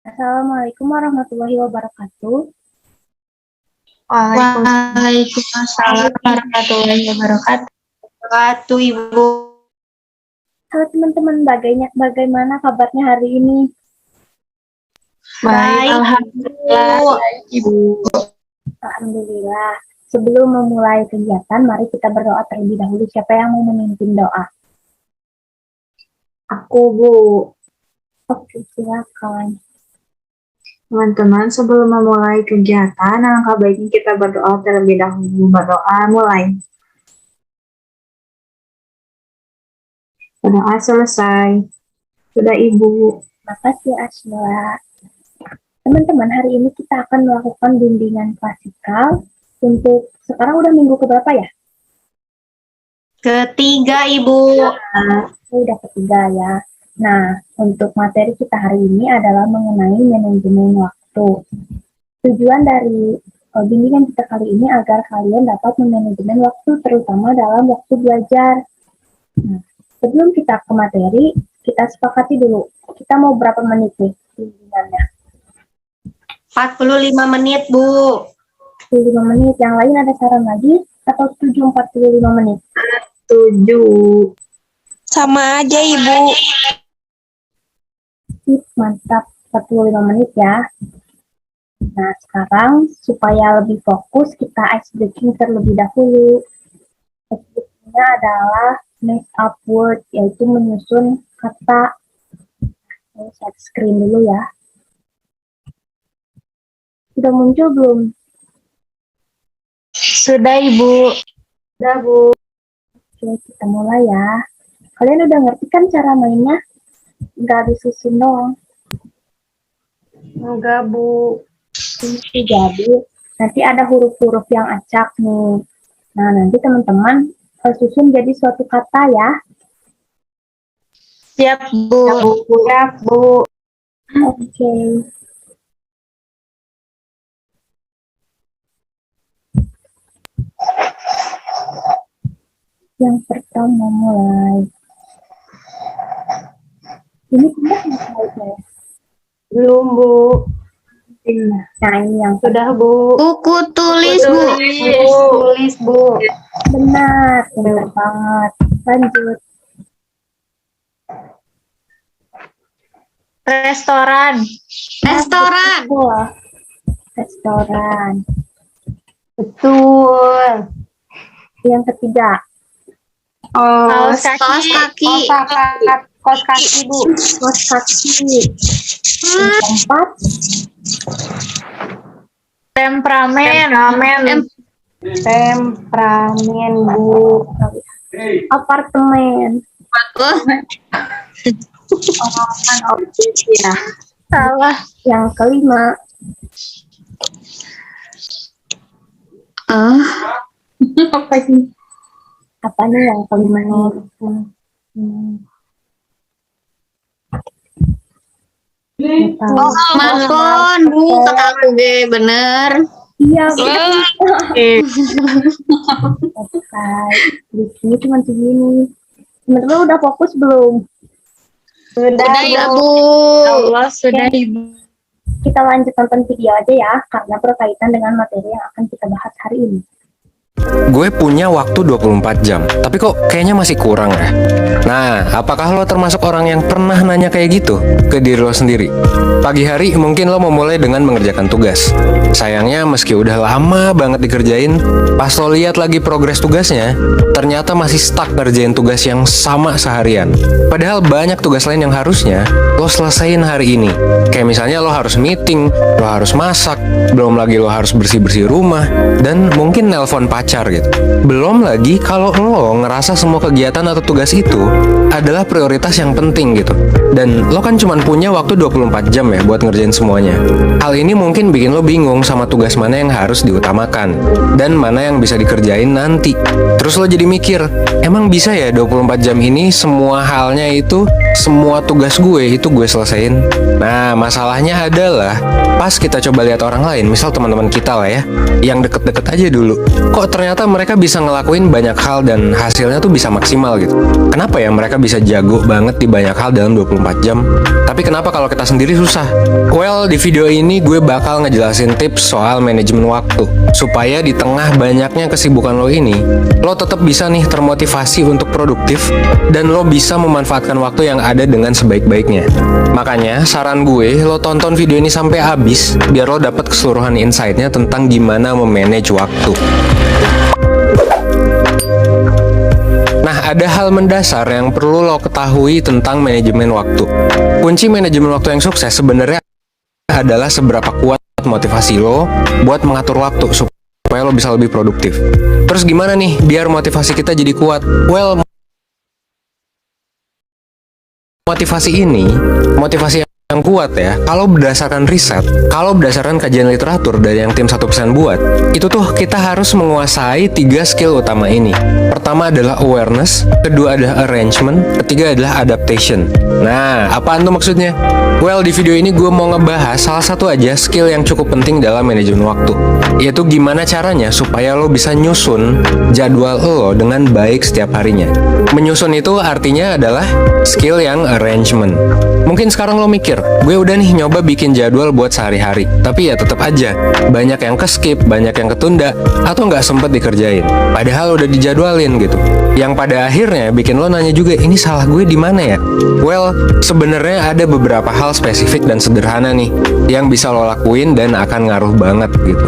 Assalamualaikum warahmatullahi wabarakatuh. Waalaikumsalam warahmatullahi wabarakatuh, Ibu. Halo teman-teman, bagaimana kabarnya hari ini? Baik, alhamdulillah, Ibu. Alhamdulillah. Sebelum memulai kegiatan, mari kita berdoa terlebih dahulu. Siapa yang mau memimpin doa? Aku, Bu. Oke, silakan. Teman-teman, sebelum memulai kegiatan, alangkah baiknya kita berdoa terlebih dahulu. Berdoa mulai. Berdoa selesai. Sudah, Ibu. Makasih, Asma. Teman-teman, hari ini kita akan melakukan bimbingan klasikal. Untuk sekarang udah minggu keberapa ya? Ketiga, Ibu. Udah ketiga ya. Nah, untuk materi kita hari ini adalah mengenai manajemen waktu. Tujuan dari bimbingan kita kali ini agar kalian dapat memanajemen waktu, terutama dalam waktu belajar. Nah, sebelum kita ke materi, kita sepakati dulu. Kita mau berapa menit nih bimbingannya? 45 menit, Bu. 45 menit. Yang lain ada saran lagi? Atau 45 menit? 7. Sama aja, Ibu. Mantap, 45 menit ya. Nah, sekarang supaya lebih fokus, kita ice breaking terlebih dahulu. Ice breakingnya adalah make up word, yaitu menyusun kata. Saya share screen dulu ya. Sudah muncul belum? Sudah, Ibu. Sudah, Bu. Oke, kita mulai ya. Kalian udah ngerti kan cara mainnya? Nggak disusun doang. Enggak, Bu. Jadi, nanti ada huruf-huruf yang acak nih. Nah, nanti teman-teman susun jadi suatu kata ya. Siap, Bu. Siap, Bu. Oke. Yang pertama mulai. Ini sudah slide-nya ya? Belum, Bu. Nah, ini yang Sudah, Bu. Buku tulis, Bu. Tulis, Bu. benar banget. Lanjut. Restoran. Wah, restoran. Betul. Yang ketiga, Kaos Kaos kaki. Kaos kaki, Bu. kos kaki. Yang keempat, Temperamen, Bu. apartemen. Orang objek ya. Salah. Yang kelima, apa sih? Apa nih yang kelima nih? Smartphone, Bu. Kata aku ge bener. Iya, benar. Di sini cuma segini. Teman-teman udah fokus belum? Sudah, Ibu. Allah, sudah, Ibu. Kita lanjut nonton video aja ya, karena berkaitan dengan materi yang akan kita bahas hari ini. Gue punya waktu 24 jam, tapi kok kayaknya masih kurang ya? Nah, apakah lo termasuk orang yang pernah nanya kayak gitu ke diri lo sendiri? Pagi hari mungkin lo memulai dengan mengerjakan tugas. Sayangnya meski udah lama banget dikerjain, pas lo lihat lagi progres tugasnya, ternyata masih stuck ngerjain tugas yang sama seharian. Padahal banyak tugas lain yang harusnya lo selesain hari ini. Kayak misalnya lo harus meeting, lo harus masak, belum lagi lo harus bersih-bersih rumah, dan mungkin nelpon pacar gitu. Belum lagi kalau lo ngerasa semua kegiatan atau tugas itu adalah prioritas yang penting gitu. Dan lo kan cuma punya waktu 24 jam ya buat ngerjain semuanya. Hal ini mungkin bikin lo bingung sama tugas mana yang harus diutamakan dan mana yang bisa dikerjain nanti. Terus lo jadi mikir, emang bisa ya 24 jam ini semua halnya itu, semua tugas gue itu gue selesain? Nah, masalahnya adalah pas kita coba lihat orang lain, misal teman-teman kita lah ya, yang deket-deket aja dulu, kok ternyata mereka bisa ngelakuin banyak hal dan hasilnya tuh bisa maksimal gitu. Kenapa ya mereka bisa jago banget di banyak hal dalam 24 jam? Tapi kenapa kalau kita sendiri susah? Well, di video ini gue bakal ngejelasin tips soal manajemen waktu, supaya di tengah banyaknya kesibukan lo ini, lo tetap bisa nih termotivasi untuk produktif, dan lo bisa memanfaatkan waktu yang ada dengan sebaik-baiknya. Makanya, saran gue, lo tonton video ini sampai habis, biar lo dapet keseluruhan insight-nya tentang gimana memanage waktu. Nah, ada hal mendasar yang perlu lo ketahui tentang manajemen waktu. Kunci manajemen waktu yang sukses sebenarnya adalah seberapa kuat motivasi lo buat mengatur waktu supaya lo bisa lebih produktif. Terus gimana nih biar motivasi kita jadi kuat? Well, motivasi yang kuat ya, kalau berdasarkan riset, kalau berdasarkan kajian literatur dari yang tim 1% buat, itu tuh kita harus menguasai 3 skill utama ini. Pertama adalah awareness, kedua adalah arrangement, ketiga adalah adaptation. Nah, apaan tuh maksudnya? Well, di video ini gue mau ngebahas salah satu aja skill yang cukup penting dalam manajemen waktu, yaitu gimana caranya supaya lo bisa nyusun jadwal lo dengan baik setiap harinya. Menyusun itu artinya adalah skill yang arrangement. Mungkin sekarang lo mikir, gue udah nih nyoba bikin jadwal buat sehari-hari, tapi ya tetap aja banyak yang ke-skip, banyak yang ketunda, atau nggak sempet dikerjain. Padahal udah dijadwalin gitu. Yang pada akhirnya bikin lo nanya juga, ini salah gue di mana ya? Well, sebenarnya ada beberapa hal spesifik dan sederhana nih yang bisa lo lakuin dan akan ngaruh banget gitu.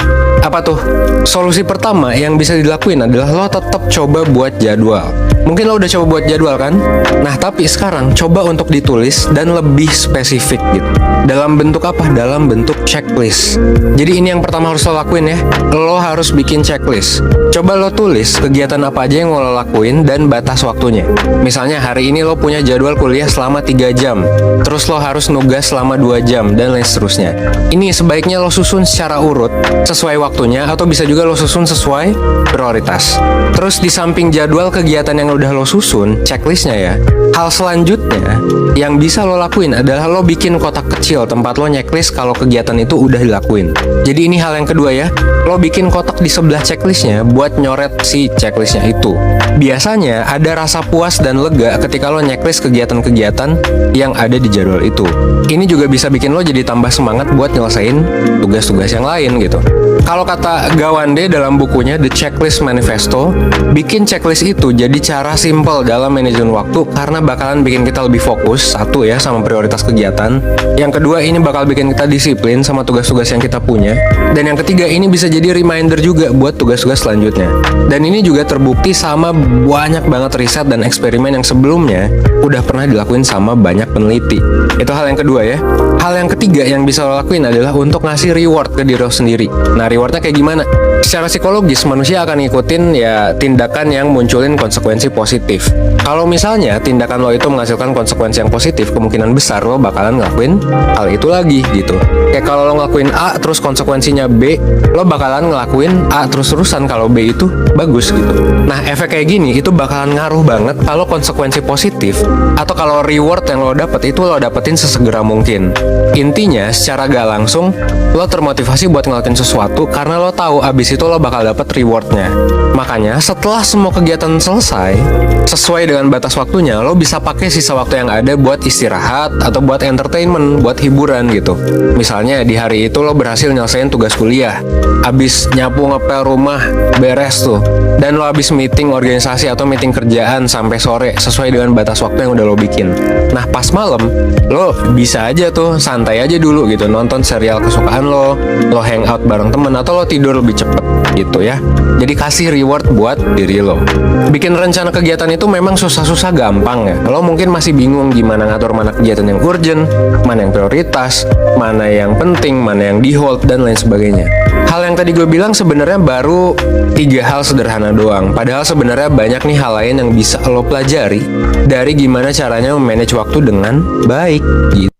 Apa tuh? Solusi pertama yang bisa dilakuin adalah lo tetap coba buat jadwal. Mungkin lo udah coba buat jadwal kan? Nah, tapi sekarang coba untuk ditulis dan lebih spesifik gitu. Dalam bentuk apa? Dalam bentuk checklist. Jadi ini yang pertama harus lo lakuin ya. Lo harus bikin checklist. Coba lo tulis kegiatan apa aja yang lo lakuin dan batas waktunya. Misalnya hari ini lo punya jadwal kuliah selama 3 jam. Terus lo harus nugas selama 2 jam dan lain seterusnya. Ini sebaiknya lo susun secara urut sesuai waktunya, atau bisa juga lo susun sesuai prioritas. Terus di samping jadwal kegiatan yang udah lo susun, checklistnya ya, hal selanjutnya yang bisa lo lakuin adalah lo bikin kotak kecil tempat lo checklist kalau kegiatan itu udah dilakuin. Jadi ini hal yang kedua ya, lo bikin kotak di sebelah checklistnya buat nyoret si checklistnya itu. Biasanya ada rasa puas dan lega ketika lo checklist kegiatan-kegiatan yang ada di jadwal itu. Ini juga bisa bikin lo jadi tambah semangat buat nyelesain tugas-tugas yang lain gitu. Kalau kata Gawande dalam bukunya The Checklist Manifesto, bikin checklist itu jadi cara simple dalam manajemen waktu karena bakalan bikin kita lebih fokus, satu ya, sama prioritas kegiatan. Yang kedua, ini bakal bikin kita disiplin sama tugas-tugas yang kita punya. Dan yang ketiga, ini bisa jadi reminder juga buat tugas-tugas selanjutnya. Dan ini juga terbukti sama banyak banget riset dan eksperimen yang sebelumnya udah pernah dilakuin sama banyak peneliti. Itu hal yang kedua ya. Hal yang ketiga yang bisa lo lakuin adalah untuk ngasih reward ke diri lo sendiri. Nah, rewardnya kayak gimana? Secara psikologis, manusia akan ngikutin ya tindakan yang munculin konsekuensi positif. Kalau misalnya tindakan lo itu menghasilkan konsekuensi yang positif, kemungkinan besar lo bakalan ngelakuin hal itu lagi gitu. Kayak kalau lo ngelakuin A terus konsekuensinya B, lo bakalan ngelakuin A terus-terusan kalau B itu bagus gitu. Nah, efek kayak gini itu bakalan ngaruh banget kalau konsekuensi positif atau kalau reward yang lo dapet itu lo dapetin sesegera mungkin. Intinya, secara gak langsung, lo termotivasi buat ngelakuin sesuatu karena lo tahu abis itu lo bakal dapet rewardnya. Makanya, setelah semua kegiatan selesai, sesuai dengan batas waktunya, lo bisa pakai sisa waktu yang ada buat istirahat atau buat entertainment, buat hiburan gitu. Misalnya di hari itu lo berhasil nyelesain tugas kuliah, abis nyapu ngepel rumah, beres tuh, dan lo abis meeting organisasi atau meeting kerjaan sampai sore sesuai dengan batas waktu yang udah lo bikin. Nah, pas malam, lo bisa aja tuh santai aja dulu gitu, nonton serial kesukaan lo hangout bareng temen, atau lo tidur lebih cepet gitu ya. Jadi kasih reward buat diri lo. Bikin rencana kegiatan itu memang susah-susah gampang ya. Lo mungkin masih bingung gimana ngatur mana kegiatan yang urgent, mana yang prioritas, mana yang penting, mana yang di hold, dan lain sebagainya. Hal yang tadi gue bilang sebenarnya baru 3 hal sederhana doang. Padahal sebenarnya banyak nih hal lain yang bisa lo pelajari dari gimana caranya memanage waktu dengan baik gitu.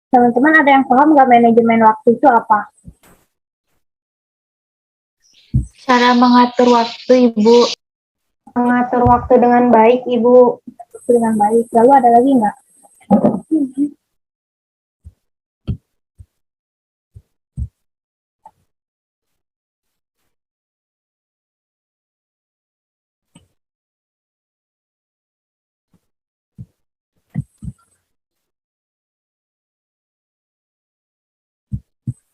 Teman-teman ada yang paham nggak manajemen waktu itu apa? Cara mengatur waktu, Ibu. Mengatur waktu dengan baik, Ibu. Waktu dengan baik. Lalu ada lagi nggak?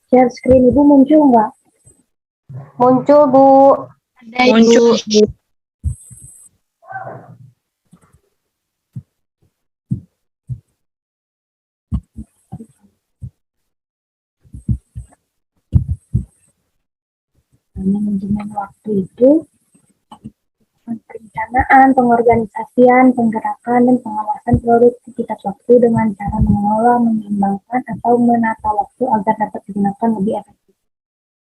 Share screen Ibu muncul nggak? Muncul, Bu. Ada Ibu. Manajemen waktu itu perencanaan, pengorganisasian, penggerakan, dan pengawasan produktivitas waktu dengan cara mengelola, menyeimbangkan, atau menata waktu agar dapat digunakan lebih efektif.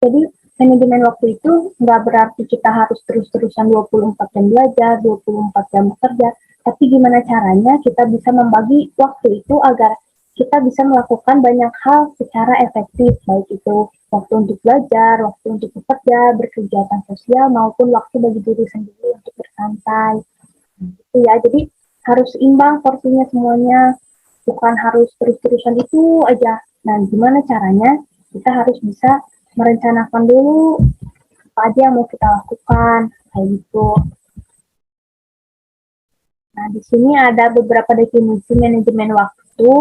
Jadi, manajemen waktu itu nggak berarti kita harus terus-terusan 24 jam belajar, 24 jam bekerja, tapi gimana caranya kita bisa membagi waktu itu agar kita bisa melakukan banyak hal secara efektif, baik itu waktu untuk belajar, waktu untuk bekerja, berkegiatan sosial, maupun waktu bagi diri sendiri untuk bersantai. Itu ya, jadi harus imbang porsinya semuanya, bukan harus terus-terusan itu aja. Nah, gimana caranya? Kita harus bisa merencanakan dulu apa aja yang mau kita lakukan, kayak gitu. Nah, di sini ada beberapa definisi manajemen waktu.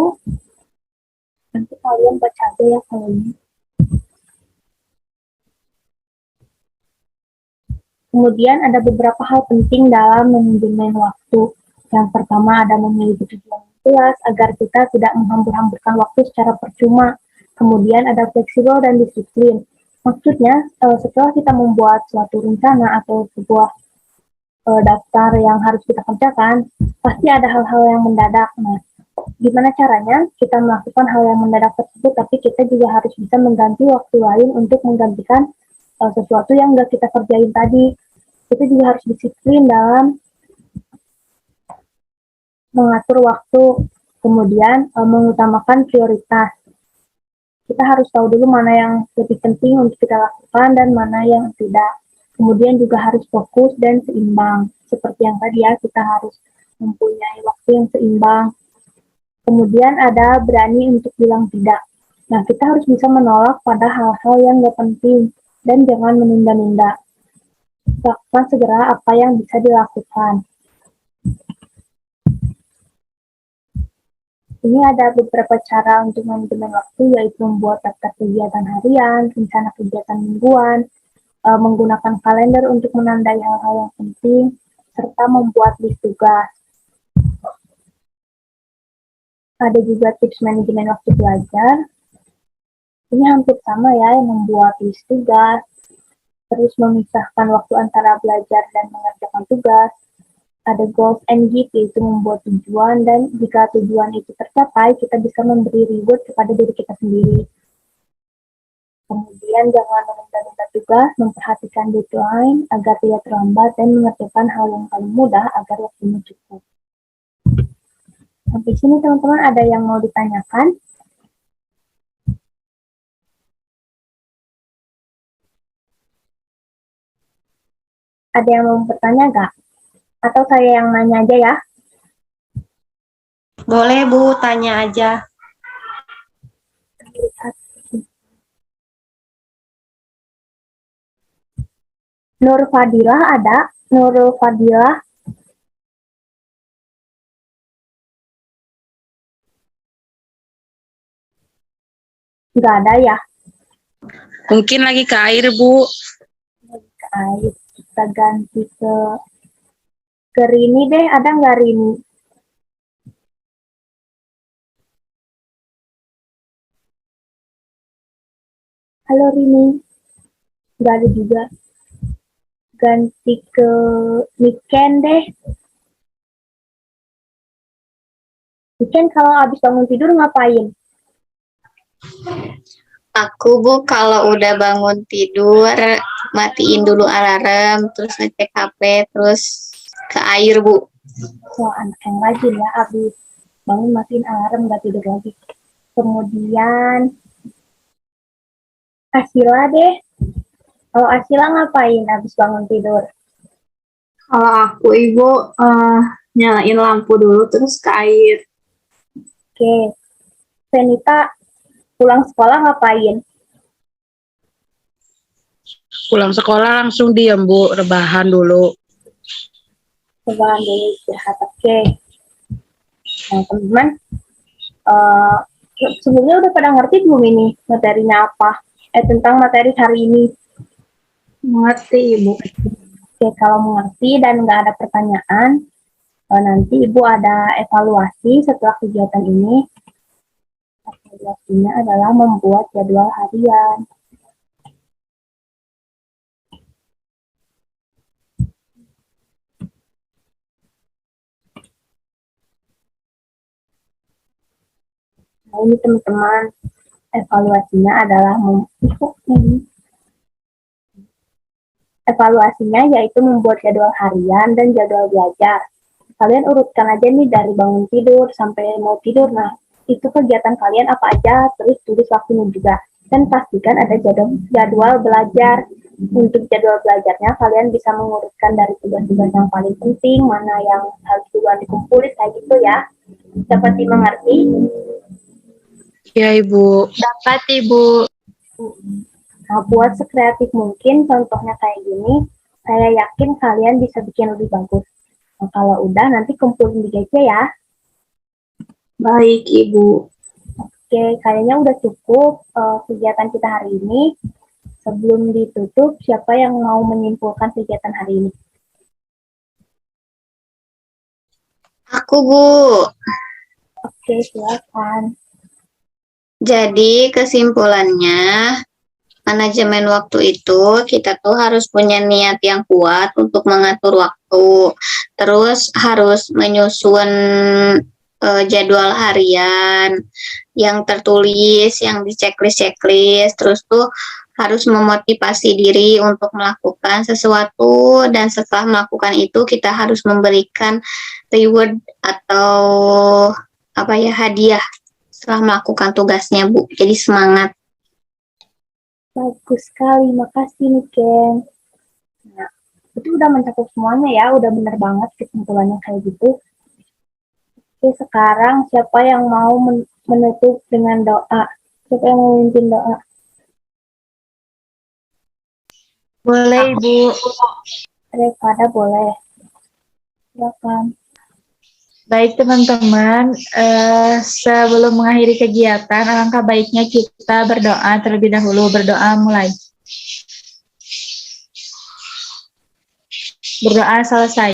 Nanti kalian baca aja ya kalau ini. Kemudian ada beberapa hal penting dalam manajemen waktu. Yang pertama ada memiliki tujuan yang jelas agar kita tidak menghambur-hamburkan waktu secara percuma. Kemudian ada fleksibel dan disiplin. Maksudnya, setelah kita membuat suatu rencana atau sebuah daftar yang harus kita kerjakan, pasti ada hal-hal yang mendadak. Nah, gimana caranya kita melakukan hal yang mendadak tersebut, tapi kita juga harus bisa mengganti waktu lain untuk menggantikan sesuatu yang nggak kita kerjain tadi. Kita juga harus disiplin dalam mengatur waktu, kemudian mengutamakan prioritas. Kita harus tahu dulu mana yang lebih penting untuk kita lakukan dan mana yang tidak. Kemudian juga harus fokus dan seimbang. Seperti yang tadi ya, kita harus mempunyai waktu yang seimbang. Kemudian ada berani untuk bilang tidak. Nah, kita harus bisa menolak pada hal-hal yang nggak penting dan jangan menunda-nunda. Lakukan segera apa yang bisa dilakukan. Ini ada beberapa cara untuk manajemen waktu, yaitu membuat daftar kegiatan harian, rencana kegiatan mingguan, menggunakan kalender untuk menandai hal-hal yang penting, serta membuat list tugas. Ada juga tips manajemen waktu belajar. Ini hampir sama ya, yang membuat list tugas, terus memisahkan waktu antara belajar dan mengerjakan tugas. Ada goals and gift, yaitu membuat tujuan, dan jika tujuan itu tercapai, kita bisa memberi reward kepada diri kita sendiri. Kemudian jangan menunda-nunda tugas, memperhatikan deadline agar tidak terlambat, dan mengerjakan hal yang paling mudah agar waktunya cukup. Sampai sini teman-teman ada yang mau ditanyakan? Ada yang mau bertanya nggak? Atau saya yang nanya aja ya? Boleh Bu, tanya aja. Nur Fadilah ada? Nur Fadilah? Nggak ada ya? Mungkin lagi ke air Bu. Ayo kita ganti ke Rini deh. Ada nggak Rini? Halo Rini. Nggak ada juga. Ganti ke Niken deh. Niken kalau habis bangun tidur ngapain? Aku Bu kalau udah bangun tidur matiin dulu alarm, terus ngecek HP, terus ke air Bu. Wah, anak yang rajin ya, habis bangun matiin alarm nggak tidur lagi. Kemudian Asila deh. Kalau Asila ngapain habis bangun tidur? Kalau aku, Ibu, nyalain lampu dulu terus ke air. Oke. Venita pulang sekolah ngapain? Pulang sekolah langsung diem, Bu. Rebahan dulu. Sekolah dulu istirahat. Oke. Nah, teman-teman, eh, sebelumnya udah pada ngerti belum ini materinya apa? Tentang materi hari ini. Mengerti, Ibu. Oke, kalau mengerti dan nggak ada pertanyaan, nanti Ibu ada evaluasi setelah kegiatan ini. Evaluasinya adalah membuat jadwal harian. Nah, ini teman-teman, evaluasinya adalah evaluasinya yaitu membuat jadwal harian dan jadwal belajar. Kalian urutkan aja nih dari bangun tidur sampai mau tidur. Nah, itu kegiatan kalian apa aja, terus tulis waktunya juga. Dan pastikan ada jadwal belajar. Untuk jadwal belajarnya, kalian bisa mengurutkan dari tugas-tugas yang paling penting, mana yang harus duluan dikumpulin, kayak gitu ya. Dapat dimengerti? Ya, Ibu. Dapat, Ibu. Nah, buat sekreatif mungkin, contohnya kayak gini, saya yakin kalian bisa bikin lebih bagus. Nah, kalau udah, nanti kumpulin di GC ya. Baik, Ibu. Oke, kayaknya udah cukup kegiatan kita hari ini. Sebelum ditutup, siapa yang mau menyimpulkan kegiatan hari ini? Aku, Bu. Oke, silakan. Jadi kesimpulannya, manajemen waktu itu kita tuh harus punya niat yang kuat untuk mengatur waktu. Terus harus menyusun jadwal harian yang tertulis, yang di checklist. Terus tuh harus memotivasi diri untuk melakukan sesuatu, dan setelah melakukan itu kita harus memberikan reward atau apa ya, hadiah setelah melakukan tugasnya, Bu. Jadi semangat. Bagus sekali, makasih nih, Ken. Nah, itu udah mencakup semuanya ya, udah bener banget kesimpulannya kayak gitu. Oke, sekarang siapa yang mau menutup dengan doa? Siapa yang mau memimpin doa? Boleh, Ibu. Daripada boleh. Silakan. Baik, teman-teman. Sebelum mengakhiri kegiatan, alangkah baiknya kita berdoa terlebih dahulu. Berdoa mulai. Berdoa selesai.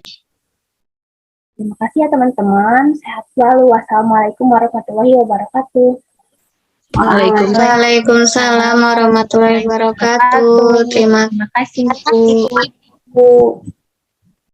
Terima kasih ya teman-teman. Sehat selalu. Wassalamualaikum warahmatullahi wabarakatuh. Waalaikumsalam warahmatullahi wabarakatuh. Terima kasih, kasih, Bu. Bu.